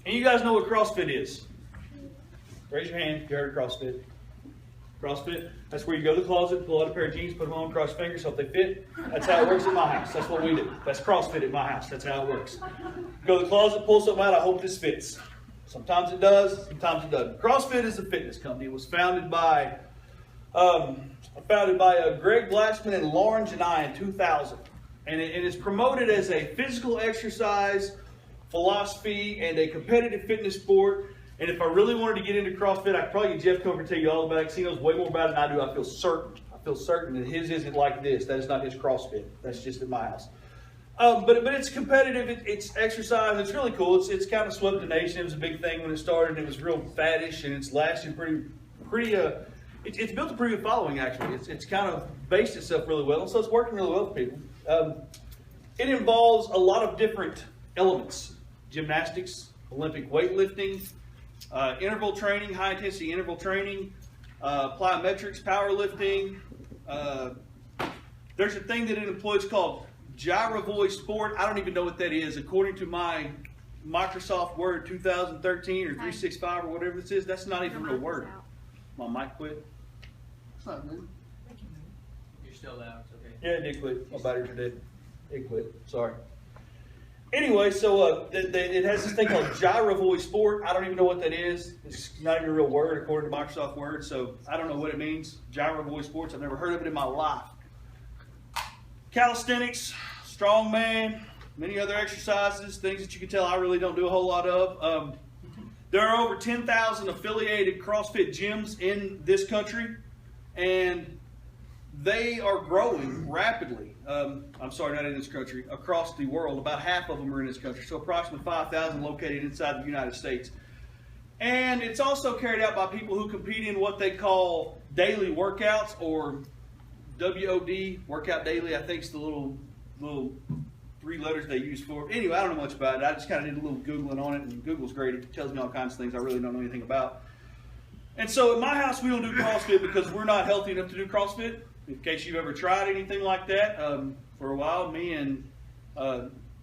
And you guys know what CrossFit is. Raise your hand if you heard of CrossFit. CrossFit, that's where you go to the closet, pull out a pair of jeans, put them on, cross your fingers, hope they fit. That's how it works at my house. That's what we do. That's CrossFit at my house. That's how it works. Go to the closet, pull something out, I hope this fits. Sometimes it does, sometimes it doesn't. CrossFit is a fitness company. It was founded by Greg Glassman and Lauren Janai in 2000. And it is promoted as a physical exercise philosophy and a competitive fitness sport. And if I really wanted to get into CrossFit, I could probably get Jeff Cover to tell you all about it, because he knows way more about it than I do. I feel certain that his isn't like this. That is not his CrossFit. That's just at my house. But it's competitive. It's exercise. It's really cool. It's kind of swept the nation. It was a big thing when it started. It was real faddish, and it's lasted pretty. It's built a pretty good following, actually. It's kind of based itself really well, and so it's working really well for people. It involves a lot of different elements: gymnastics, Olympic weightlifting, interval training, high intensity interval training, plyometrics, powerlifting. There's a thing that it employs called Gyrovoy Sport. I don't even know what that is. According to my Microsoft Word 2013 or 365 or whatever this is, that's not even a real word. My mic quit. It's not good. You're still loud. It's okay. Yeah, it did quit. My batteries are dead. It quit. Sorry. Anyway, so it has this thing called Gyrovoy Sport. I don't even know what that is. It's not even a real word according to Microsoft Word, so I don't know what it means. Gyrovoy Sports. I've never heard of it in my life. Calisthenics, strongman, many other exercises, things that you can tell I really don't do a whole lot of. There are over 10,000 affiliated CrossFit gyms in this country, and they are growing rapidly. I'm sorry, not in this country, across the world. About half of them are in this country, so approximately 5,000 located inside the United States. And it's also carried out by people who compete in what they call daily workouts, or WOD, Workout Daily. I think it's the little 3 letters they use for it. Anyway, I don't know much about it. I just kind of did a little Googling on it, and Google's great. It tells me all kinds of things I really don't know anything about. And so at my house, we don't do CrossFit because we're not healthy enough to do CrossFit. In case you've ever tried anything like that, for a while, me and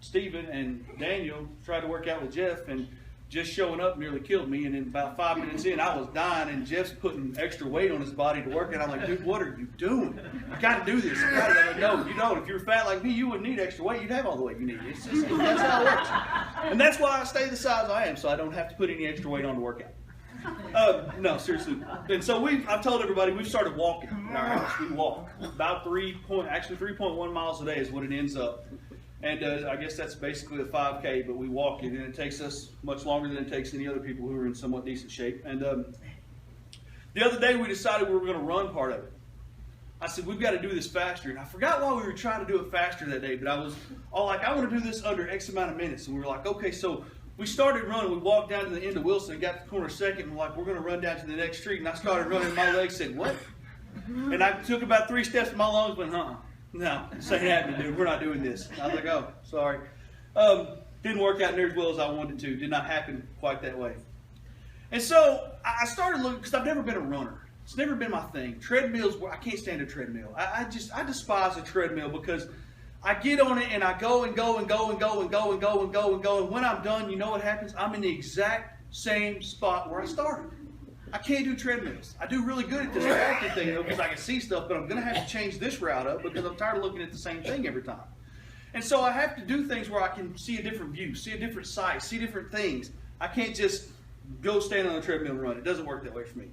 Stephen and Daniel tried to work out with Jeff, and just showing up nearly killed me. And then about 5 minutes in, I was dying, and Jeff's putting extra weight on his body to work. And I'm like, dude, what are you doing? You got to do this. You got to. No, you don't. If you're fat like me, you wouldn't need extra weight. You'd have all the weight you need. It's just, that's how it works. And that's why I stay the size I am, so I don't have to put any extra weight on to work out. No, seriously. And so I've told everybody we've started walking in our house. We walk about 3.1 miles a day is what it ends up. And I guess that's basically a 5K, but we walk it, and it takes us much longer than it takes any other people who are in somewhat decent shape. And the other day we decided we were going to run part of it. I said, we've got to do this faster. And I forgot why we were trying to do it faster that day, but I was all like, I want to do this under X amount of minutes. And we were like, okay, so we started running. We walked down to the end of Wilson, got to the corner second, and we're like, we're going to run down to the next street. And I started running, and my legs said, what? And I took about 3 steps, and my lungs went, no, this ain't happening, dude. We're not doing this. I was like, oh, sorry. Didn't work out near as well as I wanted to. Did not happen quite that way. And so I started looking, because I've never been a runner. It's never been my thing. Treadmills, I can't stand a treadmill. I despise a treadmill because I get on it and I go and go and go and go and go and go and go and go. And when I'm done, you know what happens? I'm in the exact same spot where I started. I can't do treadmills. I do really good at this walking thing, though, because I can see stuff, but I'm going to have to change this route up because I'm tired of looking at the same thing every time. And so I have to do things where I can see a different view, see a different sight, see different things. I can't just go stand on a treadmill and run. It doesn't work that way for me.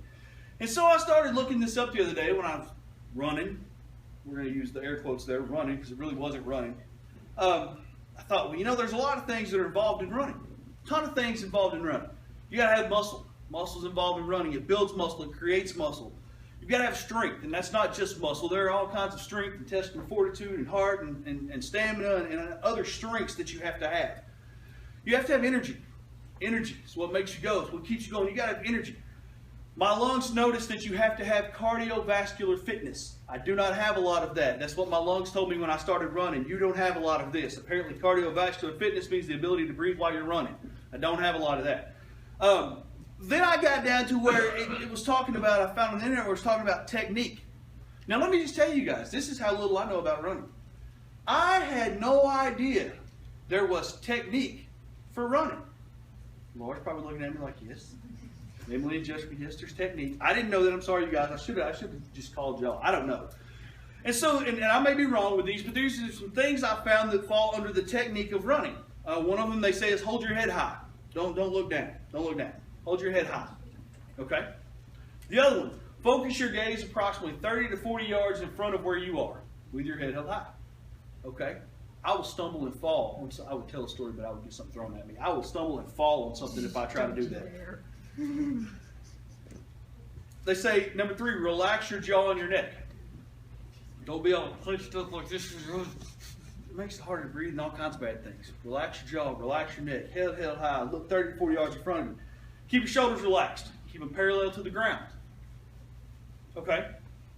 And so I started looking this up the other day when I was running. We're going to use the air quotes there, running, because it really wasn't running. I thought, well, there's a lot of things that are involved in running. A ton of things involved in running. You got to have muscle. Muscle's involved in running. It builds muscle. It creates muscle. You've got to have strength, and that's not just muscle. There are all kinds of strength, intestinal fortitude, and heart, and stamina, and other strengths that you have to have. You have to have energy. Energy is what makes you go. It's what keeps you going. You got to have energy. My lungs notice that you have to have cardiovascular fitness. I do not have a lot of that. That's what my lungs told me when I started running. You don't have a lot of this. Apparently, cardiovascular fitness means the ability to breathe while you're running. I don't have a lot of that. Then I got down to where it was talking about, I found on the internet where it was talking about technique. Now let me just tell you guys, this is how little I know about running. I had no idea there was technique for running. Laura's probably looking at me like, yes. Emily and Jessica, yes, there's technique. I didn't know that. I'm sorry, you guys. I should have just called y'all. I don't know. And so, and I may be wrong with these, but these are some things I found that fall under the technique of running. One of them they say is hold your head high. Don't look down. Don't look down. Hold your head high. Okay? The other one, focus your gaze approximately 30 to 40 yards in front of where you are with your head held high. Okay? I will stumble and fall. I would tell a story, but I would get something thrown at me. I will stumble and fall on something if I try to do that. They say, number 3, relax your jaw and your neck. Don't be all clenched up like this. It makes it harder to breathe and all kinds of bad things. Relax your jaw, relax your neck, head held high, look 30 to 40 yards in front of you. Keep your shoulders relaxed. Keep them parallel to the ground. Okay?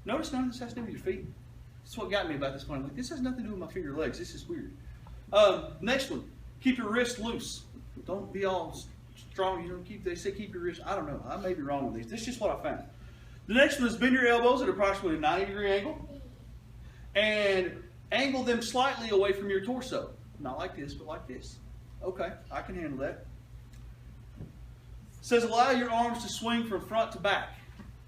Notice none of this has to do with your feet. That's what got me about this one. I'm like, this has nothing to do with my feet or legs. This is weird. Next one, keep your wrists loose. Don't be all strong. You know, they say keep your wrists. I don't know. I may be wrong with these. This is just what I found. The next one is bend your elbows at approximately a 90-degree angle. And angle them slightly away from your torso. Not like this, but like this. Okay, I can handle that. It says allow your arms to swing from front to back.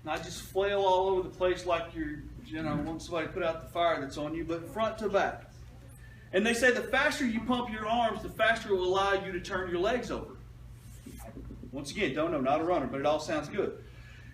Not just flail all over the place like you're, wanting somebody to put out the fire that's on you, but front to back. And they say the faster you pump your arms, the faster it will allow you to turn your legs over. Once again, don't know, not a runner, but it all sounds good.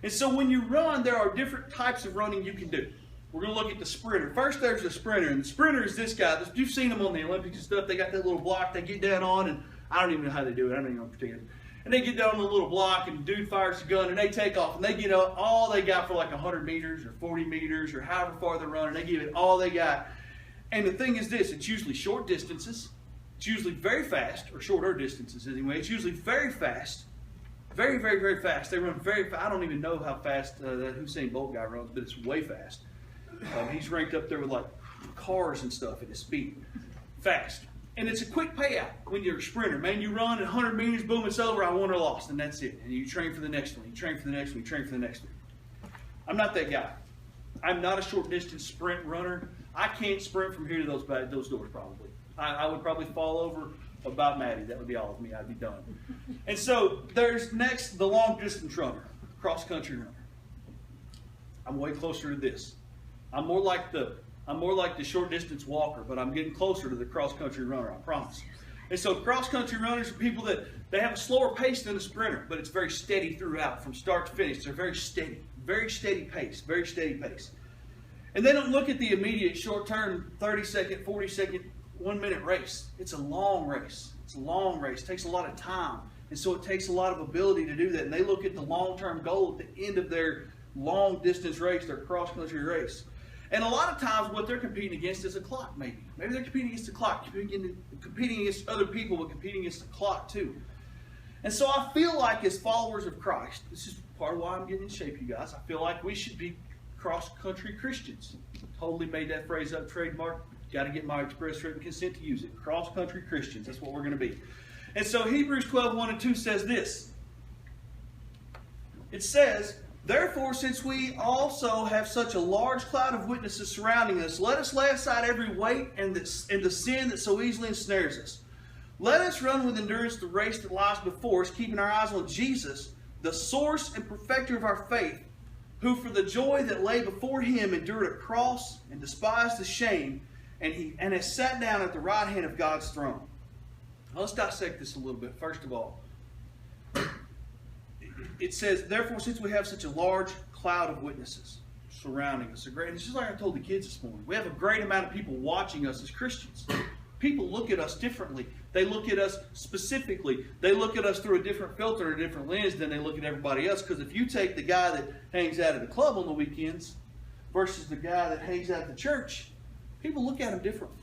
And so when you run, there are different types of running you can do. We're going to look at the sprinter. First, there's the sprinter, and the sprinter is this guy. You've seen them on the Olympics and stuff. They got that little block they get down on, and I don't even know how they do it. I don't even know pretend. And they get down on the little block, and the dude fires the gun, and they take off, and they get all they got for like 100 meters or 40 meters or however far they're running. They give it all they got. And the thing is this, it's usually short distances. It's usually very fast, or shorter distances anyway. It's usually very fast. Very, very, very fast. They run very fast. I don't even know how fast that Usain Bolt guy runs, but it's way fast. He's ranked up there with like cars and stuff at his speed. Fast. And it's a quick payout when you're a sprinter. Man, you run at 100 meters, boom, it's over, I won or lost, and that's it. And you train for the next one, you train for the next one, you train for the next one. I'm not that guy. I'm not a short distance sprint runner. I can't sprint from here to those doors probably. I would probably fall over about Maddie. That would be all of me. I'd be done. And so there's next the long distance runner, cross country runner. I'm way closer to this. I'm more like the short distance walker, but I'm getting closer to the cross country runner, I promise. And so cross country runners are people that they have a slower pace than a sprinter, but it's very steady throughout from start to finish. They're very steady pace, very steady pace. And they don't look at the immediate short-term 30-second, 40-second, 1-minute race. It's a long race. It's a long race. It takes a lot of time. And so it takes a lot of ability to do that. And they look at the long-term goal at the end of their long-distance race, their cross-country race. And a lot of times what they're competing against is a clock, maybe. Maybe they're competing against the clock, competing against other people, but competing against the clock too. And so I feel like as followers of Christ, this is part of why I'm getting in shape, you guys. I feel like we should be cross-country Christians. Totally made that phrase up, trademark. Got to get my express written consent to use it. Cross-country Christians, that's what we're going to be. And so Hebrews 12:1-2 says this. It says, therefore, since we also have such a large cloud of witnesses surrounding us, let us lay aside every weight and the sin that so easily ensnares us. Let us run with endurance the race that lies before us, keeping our eyes on Jesus, the source and perfecter of our faith, who for the joy that lay before him endured a cross and despised the shame, and has sat down at the right hand of God's throne. Now, let's dissect this a little bit. First of all, it says, therefore, since we have such a large cloud of witnesses surrounding us, it's just like I told the kids this morning, we have a great amount of people watching us as Christians. People look at us differently. They look at us specifically. They look at us through a different filter, a different lens than they look at everybody else. Because if you take the guy that hangs out at the club on the weekends versus the guy that hangs out at the church, people look at him differently.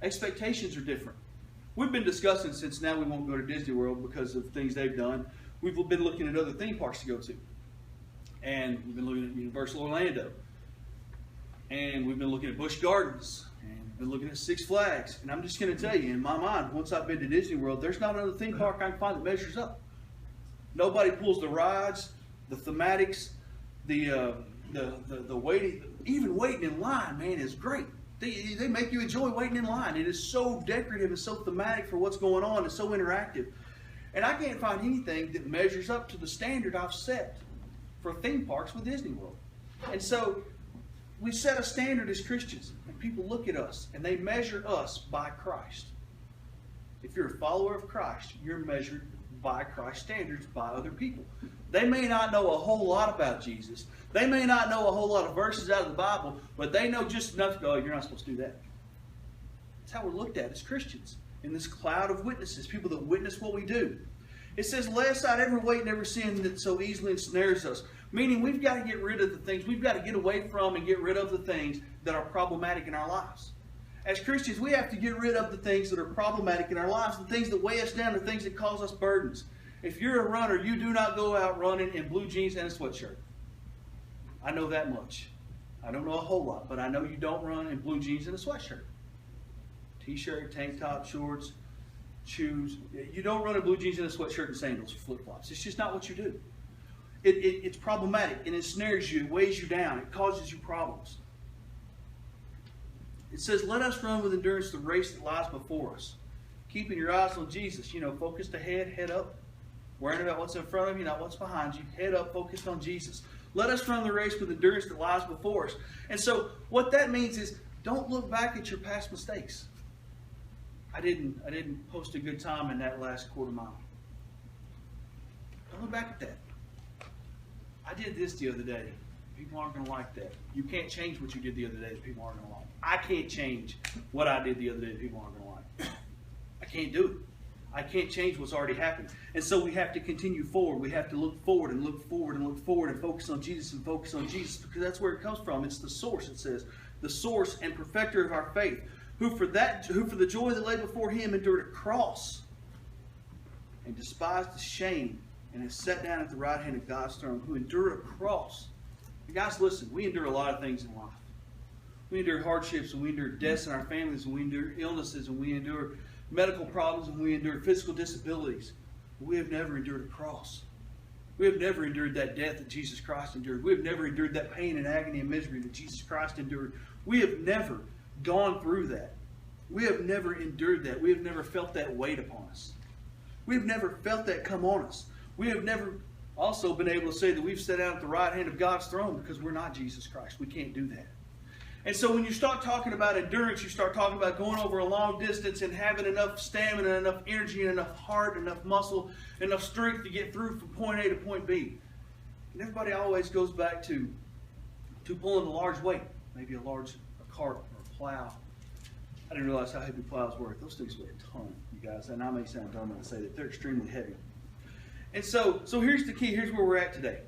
Expectations are different. We've been discussing since now we won't go to Disney World because of things they've done. We've been looking at other theme parks to go to. And we've been looking at Universal Orlando. And we've been looking at Busch Gardens. And we've been looking at Six Flags. And I'm just going to tell you, in my mind, once I've been to Disney World, there's not another theme park I can find that measures up. Nobody pulls the rides, the thematics, the waiting. Even waiting in line, man, is great. They make you enjoy waiting in line. It is so decorative and so thematic for what's going on. It's so interactive. And I can't find anything that measures up to the standard I've set for theme parks with Disney World. And so we set a standard as Christians, and people look at us and they measure us by Christ. If you're a follower of Christ, you're measured by Christ's standards by other people. They may not know a whole lot about Jesus. They may not know a whole lot of verses out of the Bible, but they know just enough to go, oh, you're not supposed to do that. That's how we're looked at as Christians in this cloud of witnesses, people that witness what we do. It says, lay aside every weight and every sin that so easily ensnares us. Meaning we've got to get rid of the things, we've got to get away from and get rid of the things that are problematic in our lives. As Christians, we have to get rid of the things that are problematic in our lives, the things that weigh us down, the things that cause us burdens. If you're a runner, you do not go out running in blue jeans and a sweatshirt. I know that much. I don't know a whole lot, but I know you don't run in blue jeans and a sweatshirt. T-shirt, tank top, shorts, shoes. You don't run in blue jeans and a sweatshirt and sandals or flip-flops. It's just not what you do. It's problematic. It ensnares you. It weighs you down. It causes you problems. It says, let us run with endurance the race that lies before us. Keeping your eyes on Jesus. Focused ahead, head up. Worrying about what's in front of you, not what's behind you. Head up, focused on Jesus. Let us run the race with endurance that lies before us. And so what that means is don't look back at your past mistakes. I didn't post a good time in that last quarter mile. Don't look back at that. I did this the other day. People aren't going to like that. You can't change what you did the other day that people aren't going to like. I can't change what I did the other day that people aren't going to like. I can't do it. I can't change what's already happened. And so we have to continue forward. We have to look forward and look forward and look forward and focus on Jesus and focus on Jesus, because that's where it comes from. It's the source, it says. The source and perfecter of our faith, who for the joy that lay before him endured a cross and despised the shame and is set down at the right hand of God's throne, who endured a cross. And guys, listen, we endure a lot of things in life. We endure hardships, and we endure deaths in our families, and we endure illnesses, and we endure medical problems, and we endure physical disabilities. But we have never endured a cross. We have never endured that death that Jesus Christ endured. We have never endured that pain and agony and misery that Jesus Christ endured. We have never gone through that. We have never endured that. We have never felt that weight upon us. We have never felt that come on us. We have never also been able to say that we've sat down at the right hand of God's throne, because we're not Jesus Christ. We can't do that. And so when you start talking about endurance, you start talking about going over a long distance and having enough stamina, enough energy, and enough heart, enough muscle, enough strength to get through from point A to point B. And everybody always goes back to pulling a large weight, maybe a cart or a plow. I didn't realize how heavy plows were. Those things weigh a ton, you guys. And I may sound dumb when I say that. They're extremely heavy. And so here's the key. Here's where we're at today.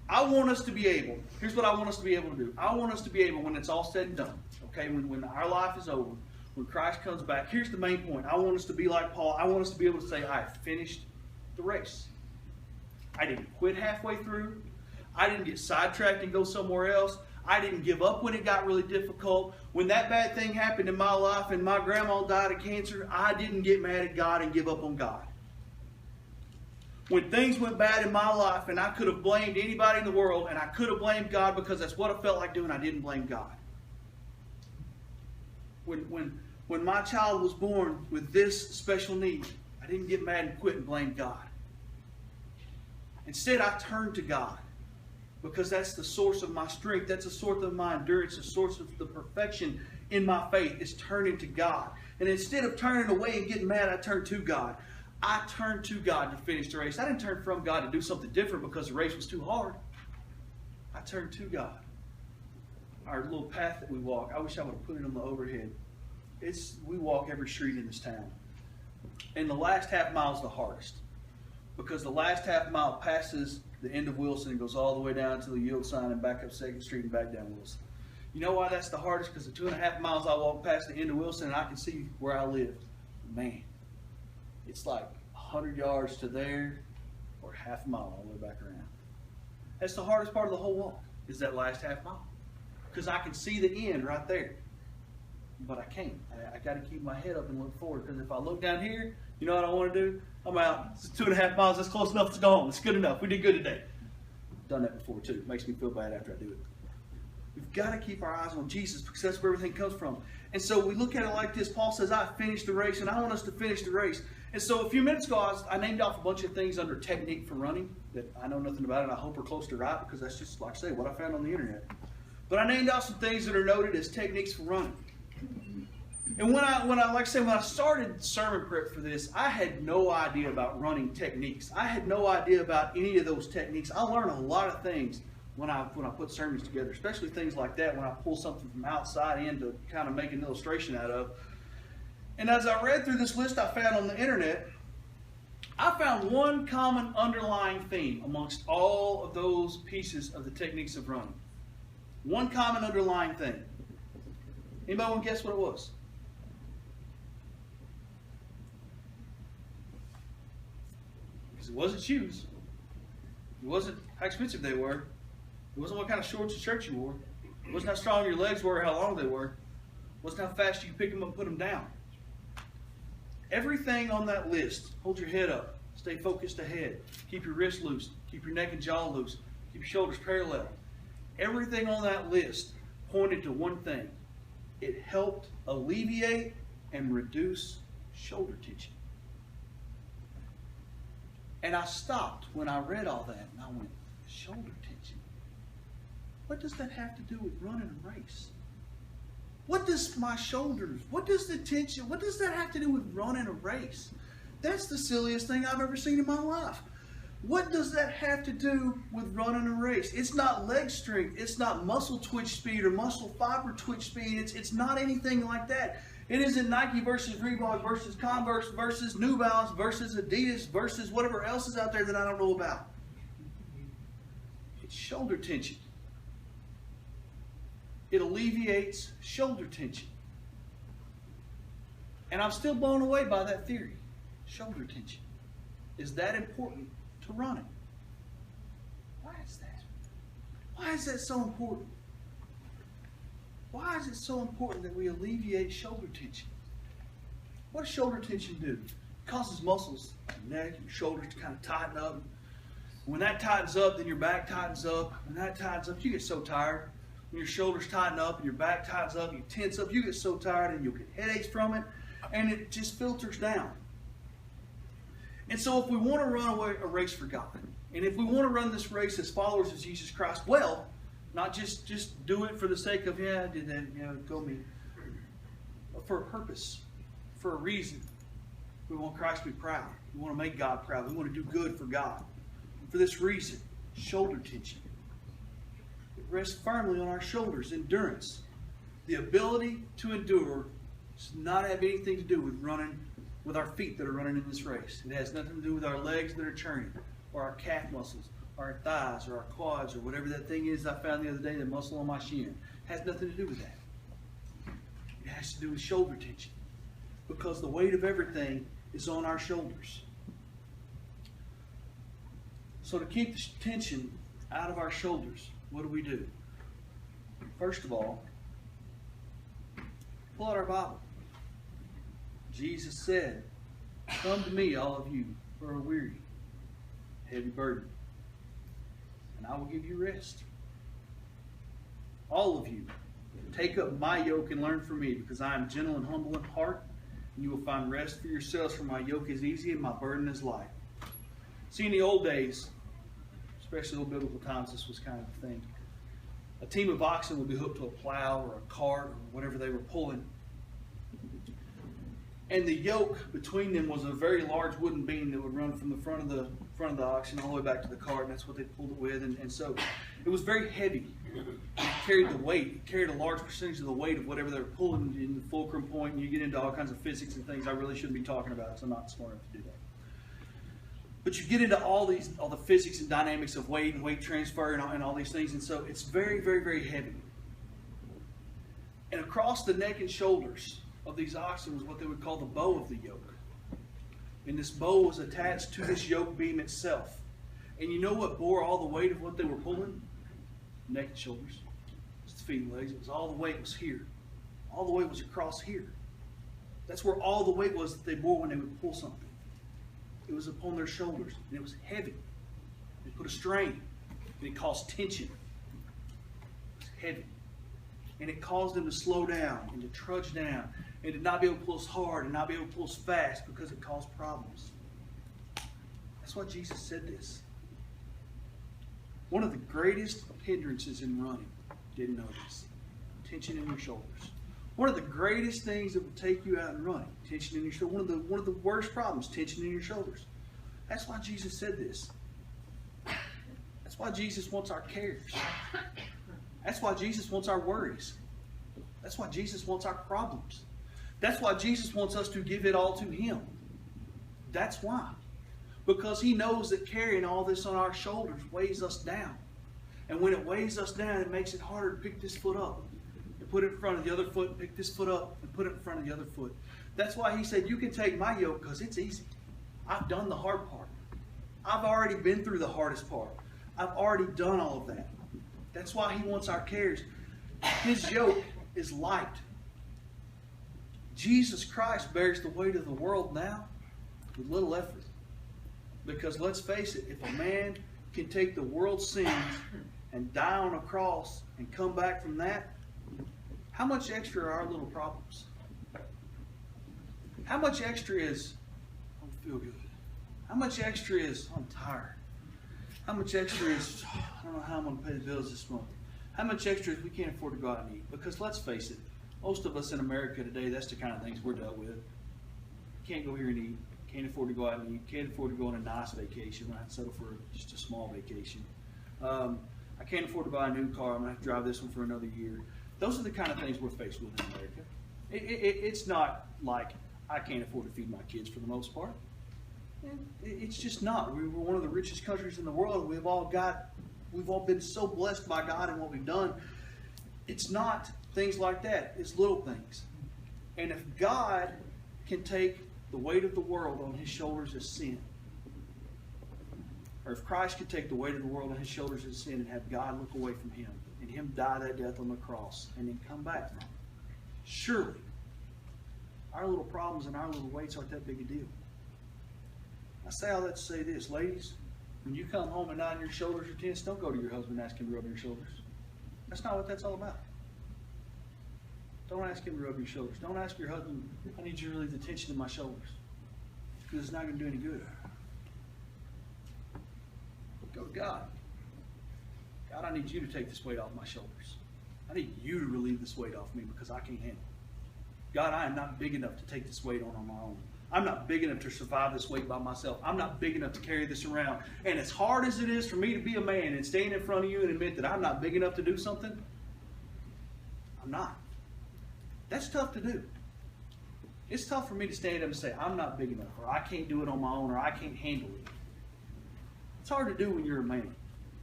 Here's what I want us to be able to do. I want us to be able, when it's all said and done, okay, when our life is over, when Christ comes back, here's the main point. I want us to be like Paul. I want us to be able to say, I have finished the race. I didn't quit halfway through. I didn't get sidetracked and go somewhere else. I didn't give up when it got really difficult. When that bad thing happened in my life and my grandma died of cancer, I didn't get mad at God and give up on God. When things went bad in my life and I could have blamed anybody in the world, and I could have blamed God because that's what I felt like doing, I didn't blame God. When my child was born with this special need, I didn't get mad and quit and blame God. Instead, I turned to God, because that's the source of my strength. That's the source of my endurance. The source of the perfection in my faith is turning to God. And instead of turning away and getting mad, I turned to God. I turned to God to finish the race. I didn't turn from God to do something different because the race was too hard. I turned to God. Our little path that we walk, I wish I would have put it on the overhead. We walk every street in this town. And the last half mile is the hardest, because the last half mile passes the end of Wilson and goes all the way down to the yield sign and back up 2nd Street and back down Wilson. You know why that's the hardest? Because the 2.5 miles I walk past the end of Wilson and I can see where I live. Man, it's like 100 yards to there, or half a mile all the way back around. That's the hardest part of the whole walk, is that last half mile. Because I can see the end right there. But I can't. I got to keep my head up and look forward, because if I look down here, you know what I want to do? I'm out. It's 2.5 miles. That's close enough. It's gone. It's good enough. We did good today. I've done that before too. It makes me feel bad after I do it. We've got to keep our eyes on Jesus, because that's where everything comes from. And so we look at it like this. Paul says, I finished the race, and I want us to finish the race. And so a few minutes ago, I named off a bunch of things under technique for running that I know nothing about, and I hope are close to right, because that's just, like I say, what I found on the internet. But I named off some things that are noted as techniques for running. And when I started sermon prep for this, I had no idea about running techniques. I had no idea about any of those techniques. I learned a lot of things when I put sermons together, especially things like that, when I pull something from outside in to kind of make an illustration out of. And as I read through this list I found on the internet, I found one common underlying theme amongst all of those pieces of the techniques of running. One common underlying thing. Anybody want to guess what it was? Because it wasn't shoes. It wasn't how expensive they were. It wasn't what kind of shorts and shirts you wore. It wasn't how strong your legs were or how long they were. It wasn't how fast you could pick them up and put them down. Everything on that list, hold your head up, stay focused ahead, keep your wrists loose, keep your neck and jaw loose, keep your shoulders parallel. Everything on that list pointed to one thing. It helped alleviate and reduce shoulder tension. And I stopped when I read all that and I went, shoulder tension? What does that have to do with running a race? What does my shoulders, what does the tension, what does that have to do with running a race? That's the silliest thing I've ever seen in my life. What does that have to do with running a race? It's not leg strength. It's not muscle twitch speed or muscle fiber twitch speed. It's not anything like that. It isn't Nike versus Reebok versus Converse versus New Balance versus Adidas versus whatever else is out there that I don't know about. It's shoulder tension. It alleviates shoulder tension. And I'm still blown away by that theory. Shoulder tension is that important to running. Why is that? Why is that so important? Why is it so important that we alleviate shoulder tension? What does shoulder tension do? It causes muscles, your neck, your shoulders to kind of tighten up. When that tightens up, then your back tightens up. When that tightens up, you get so tired. When your shoulders tighten up and your back tightens up, you tense up, you get so tired and you'll get headaches from it, and it just filters down. And so if we want to run a race for God, and if we want to run this race as followers of Jesus Christ, well, not just do it for the sake of, yeah, I did that, go me, but for a purpose, for a reason. We want Christ to be proud. We want to make God proud. We want to do good for God. And for this reason, shoulder tension. It rests firmly on our shoulders. Endurance. The ability to endure does not have anything to do with running with our feet that are running in this race. It has nothing to do with our legs that are churning, or our calf muscles, or our thighs, or our quads, or whatever that thing is I found the other day, the muscle on my shin. It has nothing to do with that. It has to do with shoulder tension. Because the weight of everything is on our shoulders. So to keep the tension out of our shoulders, what do? First of all, pull out our Bible. Jesus said, "Come to me, all of you who are weary, heavy burden, and I will give you rest. All of you, take up my yoke and learn from me, because I am gentle and humble in heart, and you will find rest for yourselves, for my yoke is easy and my burden is light." See, in the old days, especially old biblical times, this was kind of the thing. A team of oxen would be hooked to a plow or a cart or whatever they were pulling. And the yoke between them was a very large wooden beam that would run from the front of the oxen all the way back to the cart, and that's what they pulled it with. And so it was very heavy. It carried the weight. It carried a large percentage of the weight of whatever they were pulling in the fulcrum point, and you get into all kinds of physics and things I really shouldn't be talking about, so I'm not smart enough to do that. But you get into all the physics and dynamics of weight and weight transfer and all these things, and so it's very, very, very heavy. And across the neck and shoulders of these oxen was what they would call the bow of the yoke. And this bow was attached to this yoke beam itself. And you know what bore all the weight of what they were pulling? Neck and shoulders. It's the feet and legs. It was all the weight was here. All the weight was across here. That's where all the weight was that they bore when they would pull something. It was upon their shoulders, and it was heavy. It put a strain, and it caused tension. It was heavy. And it caused them to slow down and to trudge down and to not be able to pull us hard and not be able to pull us fast because it caused problems. That's why Jesus said this. One of the greatest hindrances in running, didn't know this, tension in your shoulders. One of the greatest things that will take you out in running, tension in your shoulders. One of the worst problems, tension in your shoulders. That's why Jesus said this. That's why Jesus wants our cares. That's why Jesus wants our worries. That's why Jesus wants our problems. That's why Jesus wants us to give it all to Him. That's why. Because He knows that carrying all this on our shoulders weighs us down. And when it weighs us down, it makes it harder to pick this foot up and put it in front of the other foot, and pick this foot up and put it in front of the other foot. That's why He said, you can take my yoke because it's easy. I've done the hard part. I've already been through the hardest part. I've already done all of that. That's why He wants our cares. His yoke is light. Jesus Christ bears the weight of the world now with little effort. Because let's face it, if a man can take the world's sins and die on a cross and come back from that, how much extra are our little problems? How much extra is, I don't feel good? How much extra is, I'm tired? How much extra is, I don't know how I'm going to pay the bills this month? How much extra is we can't afford to go out and eat? Because let's face it, most of us in America today, that's the kind of things we're dealt with. Can't go here and eat. Can't afford to go out and eat. Can't afford to go on a nice vacation. I have to settle for just a small vacation. I can't afford to buy a new car. I'm going to have to drive this one for another year. Those are the kind of things we're faced with in America. It's not like I can't afford to feed my kids for the most part. It's just not. We're one of the richest countries in the world. We've all been so blessed by God and what we've done. It's not things like that. It's little things. And if God can take the weight of the world on His shoulders as sin, or if Christ could take the weight of the world on His shoulders as sin and have God look away from Him and Him die that death on the cross and then come back from it, surely our little problems and our little weights aren't that big a deal. I say all that to say this, ladies, when you come home at night and your shoulders are tense, don't go to your husband and ask him to rub your shoulders. That's not what that's all about. Don't ask him to rub your shoulders. Don't ask your husband, I need you to relieve the tension in my shoulders. Because it's not going to do any good. Go to God. God, I need you to take this weight off my shoulders. I need you to relieve this weight off me because I can't handle it. God, I am not big enough to take this weight on my own. I'm not big enough to survive this weight by myself. I'm not big enough to carry this around. And as hard as it is for me to be a man and stand in front of you and admit that I'm not big enough to do something, I'm not. That's tough to do. It's tough for me to stand up and say, I'm not big enough, or I can't do it on my own, or I can't handle it. It's hard to do when you're a man.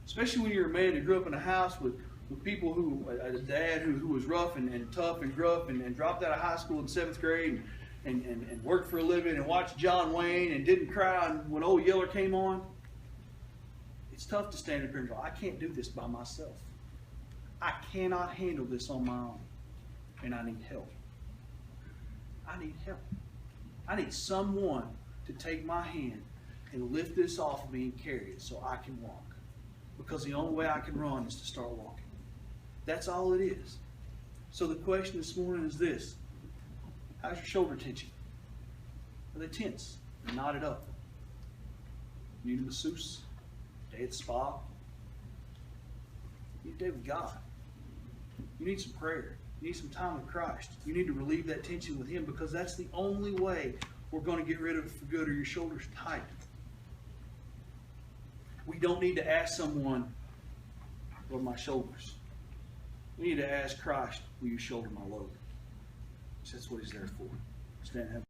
Especially when you're a man who grew up in a house with people who, a dad who was rough and tough and gruff and dropped out of high school in 7th grade and worked for a living and watched John Wayne and didn't cry when Old Yeller came on. It's tough to stand up here and go, I can't do this by myself. I cannot handle this on my own. And I need help. I need help. I need someone to take my hand and lift this off of me and carry it so I can walk. Because the only way I can run is to start walking. That's all it is. So the question this morning is this. How's your shoulder tension? Are they tense? They're knotted up. You need a masseuse? Day at the spa? You need a day with God. You need some prayer. You need some time with Christ. You need to relieve that tension with Him because that's the only way we're going to get rid of it for good. Are your shoulders tight? We don't need to ask someone, what are my shoulders? We need to ask Christ, will you shoulder my load? That's what He's there for. Stand up.